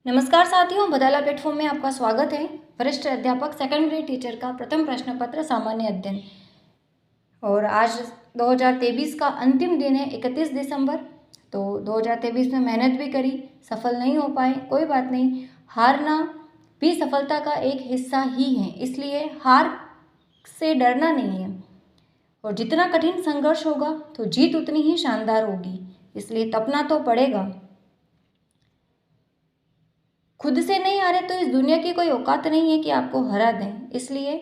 नमस्कार साथियों, बदाला प्लेटफॉर्म में आपका स्वागत है। वरिष्ठ अध्यापक सेकंड ग्रेड टीचर का प्रथम प्रश्न पत्र सामान्य अध्ययन। और आज 2023 का अंतिम दिन है, 31 दिसंबर। तो 2023 में मेहनत भी करी, सफल नहीं हो पाए, कोई बात नहीं। हारना भी सफलता का एक हिस्सा ही है, इसलिए हार से डरना नहीं है। और जितना कठिन संघर्ष होगा तो जीत उतनी ही शानदार होगी, इसलिए तपना तो पड़ेगा। खुद से नहीं हारे तो इस दुनिया की कोई औकात नहीं है कि आपको हरा दें, इसलिए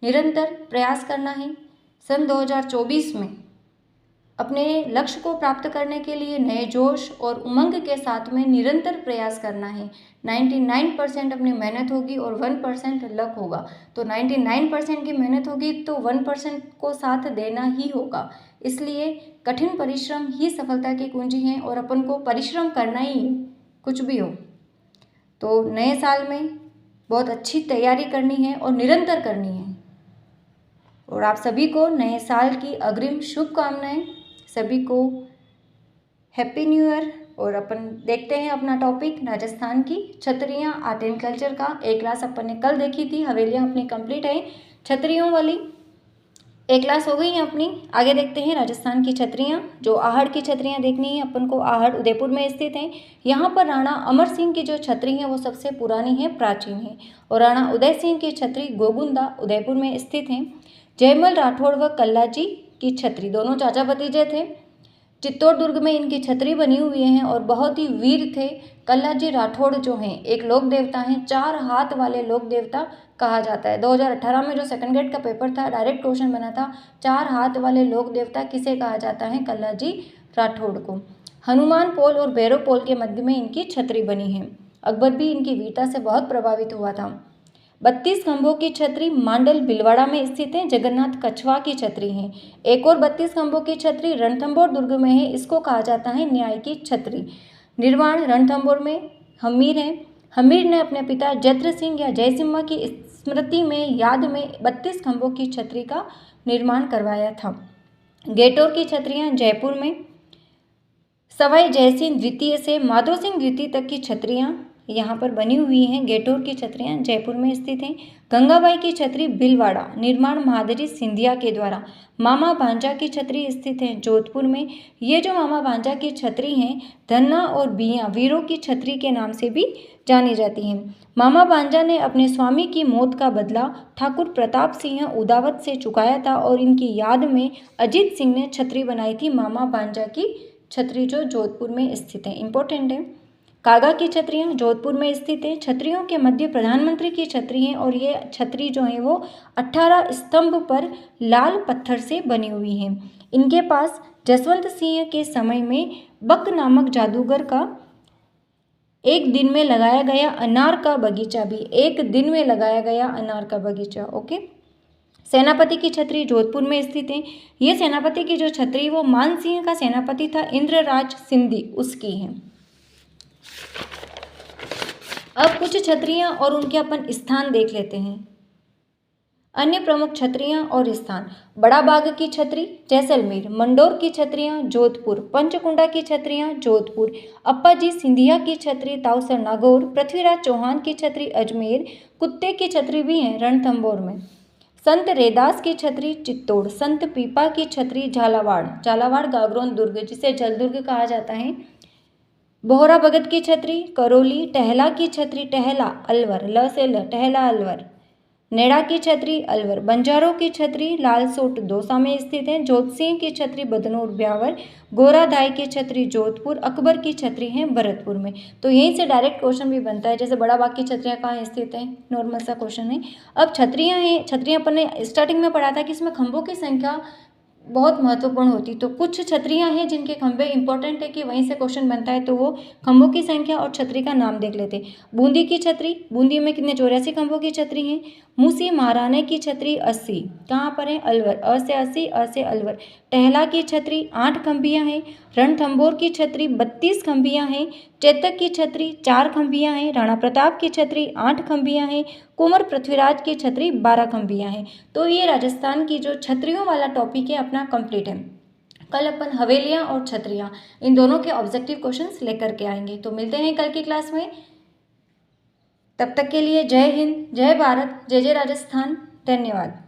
निरंतर प्रयास करना है। सन 2024 में अपने लक्ष्य को प्राप्त करने के लिए नए जोश और उमंग के साथ में निरंतर प्रयास करना है। 99% अपनी मेहनत होगी और 1% लक होगा। तो 99% की मेहनत होगी तो 1% को साथ देना ही होगा, इसलिए कठिन परिश्रम ही सफलता की कुंजी है और अपन को परिश्रम करना ही है, कुछ भी हो। तो नए साल में बहुत अच्छी तैयारी करनी है और निरंतर करनी है। और आप सभी को नए साल की अग्रिम शुभकामनाएं। सभी को हैप्पी न्यू ईयर। और अपन देखते हैं अपना टॉपिक राजस्थान की छतरियाँ आर्ट एंड कल्चर का। एक क्लास अपन ने कल देखी थी, हवेलियाँ अपनी कंप्लीट है। छतरियों वाली एक क्लास हो गई है अपनी। आगे देखते हैं राजस्थान की छतरियाँ। जो आहड़ की छतरियाँ देखनी है अपन को, आहड़ उदयपुर में स्थित हैं। यहाँ पर राणा अमर सिंह की जो छतरी है वो सबसे पुरानी है, प्राचीन है। और राणा उदय सिंह की छतरी गोगुंदा उदयपुर में स्थित है। जयमल राठौड़ व कल्लाजी की छतरी दोनों चाचा भतीजे थे। चित्तौड़ दुर्ग में इनकी छतरी बनी हुई है और बहुत ही वीर थे। कल्लाजी राठौड़ जो हैं एक लोक देवता हैं, 4 हाथ वाले लोक देवता कहा जाता है। 2018 में जो सेकंड ग्रेड का पेपर था, डायरेक्ट क्वेश्चन बना था, 4 हाथ वाले लोक देवता किसे कहा जाता है? कल्लाजी राठौड़ को। हनुमान पोल और भैरव पोल के मध्य में इनकी छतरी बनी है। अकबर भी इनकी वीरता से बहुत प्रभावित हुआ था। 32 खंभों की छतरी मांडल भिलवाड़ा में स्थित है। जगन्नाथ कछवा की छतरी है। एक और 32 खंभों की छतरी रणथंभौर दुर्ग में है, इसको कहा जाता है न्याय की छतरी। निर्माण रणथंभौर में हमीर है। हमीर ने अपने पिता जत्र सिंह या जयसिम्हा की स्मृति में याद में 32 खंभों की छतरी का निर्माण करवाया था। गेटोर की छतरियाँ जयपुर में। सवाई जयसिंह द्वितीय से माधो सिंह द्वितीय तक की छतरियाँ यहाँ पर बनी हुई हैं। गेटोर की छतरियाँ जयपुर में स्थित हैं। गंगाबाई की छतरी भिलवाड़ा, निर्माण महादजी सिंधिया के द्वारा। मामा भांजा की छतरी स्थित है जोधपुर में। ये जो मामा भांजा की छतरी हैं, धन्ना और बिया वीरों की छतरी के नाम से भी जानी जाती हैं। मामा भांजा ने अपने स्वामी की मौत का बदला ठाकुर प्रताप सिंह उदावत से चुकाया था और इनकी याद में अजीत सिंह ने छतरी बनाई थी, मामा भांजा की छतरी, जो जोधपुर में स्थित है। इंपॉर्टेंट है। कागा की छतरियाँ जोधपुर में स्थित है। छतरियों के मध्य प्रधानमंत्री की छतरी है और ये छतरी जो है वो 18 स्तंभ पर लाल पत्थर से बनी हुई है। इनके पास जसवंत सिंह के समय में बक नामक जादूगर का एक दिन में लगाया गया अनार का बगीचा भी, एक दिन में लगाया गया अनार का बगीचा। ओके। सेनापति की छतरी जोधपुर में स्थित है। ये सेनापति की जो छतरी वो मान सिंह का सेनापति था, इंद्रराज सिंधी, उसकी है। अब कुछ छतरियाँ और उनके अपन स्थान देख लेते हैं। अन्य प्रमुख छतरियाँ और स्थान। बड़ा बाग की छतरी जैसलमेर। मंडोर की छतरियाँ जोधपुर। पंचकुंडा की छतरियाँ जोधपुर। अप्पाजी सिंधिया की छतरी ताउसर नागौर। पृथ्वीराज चौहान की छतरी अजमेर। कुत्ते की छतरी भी है रणथंभौर में। संत रैदास की छतरी चित्तौड़। संत पीपा की छतरी झालावाड़, झालावाड़ गागरोन दुर्ग जिसे जलदुर्ग कहा जाता है। बोहरा भगत की छतरी करौली। टहला की छतरी टहला अलवर, ल से ल, टहला अलवर। नेड़ा की छतरी अलवर। बंजारों की छतरी लालसोट दौसा में स्थित है। जोधसिंह की छतरी बदनौर ब्यावर। गोराधाय की छतरी जोधपुर। अकबर की छतरी है भरतपुर में। तो यहीं से डायरेक्ट क्वेश्चन भी बनता है, जैसे बड़ा बाग की छतरियाँ कहाँ स्थित हैं, नॉर्मल सा क्वेश्चन है। अब छतरियाँ हैं, छतरियाँ अपन ने स्टार्टिंग में पढ़ा था कि इसमें खंभों की संख्या बहुत महत्वपूर्ण होती। तो कुछ छतरियाँ हैं जिनके खंभे इंपॉर्टेंट है कि वहीं से क्वेश्चन बनता है, तो वो खंभों की संख्या और छतरी का नाम देख लेते। बूंदी की छतरी, बूंदी में कितने 84 खंभों की छतरी हैं। मूसी महाराणे की छतरी 80, कहाँ पर है? अलवर, अ से 80, अ से अलवर। टहला की छतरी 8 खंभियाँ हैं। रणथंभौर की छतरी 32 खंभियाँ हैं। चेतक की छतरी 4 खंभियाँ हैं। राणा प्रताप की छतरी 8 खंभियाँ हैं। कुंवर पृथ्वीराज की छतरी 12 खंभियाँ हैं। तो ये राजस्थान की जो छतरियों वाला टॉपिक है अपना कंप्लीट है। कल अपन हवेलियाँ और छतरियाँ इन दोनों के ऑब्जेक्टिव क्वेश्चंस लेकर के आएंगे। तो मिलते हैं कल की क्लास में। तब तक के लिए जय हिंद, जय भारत, जय जय राजस्थान। धन्यवाद।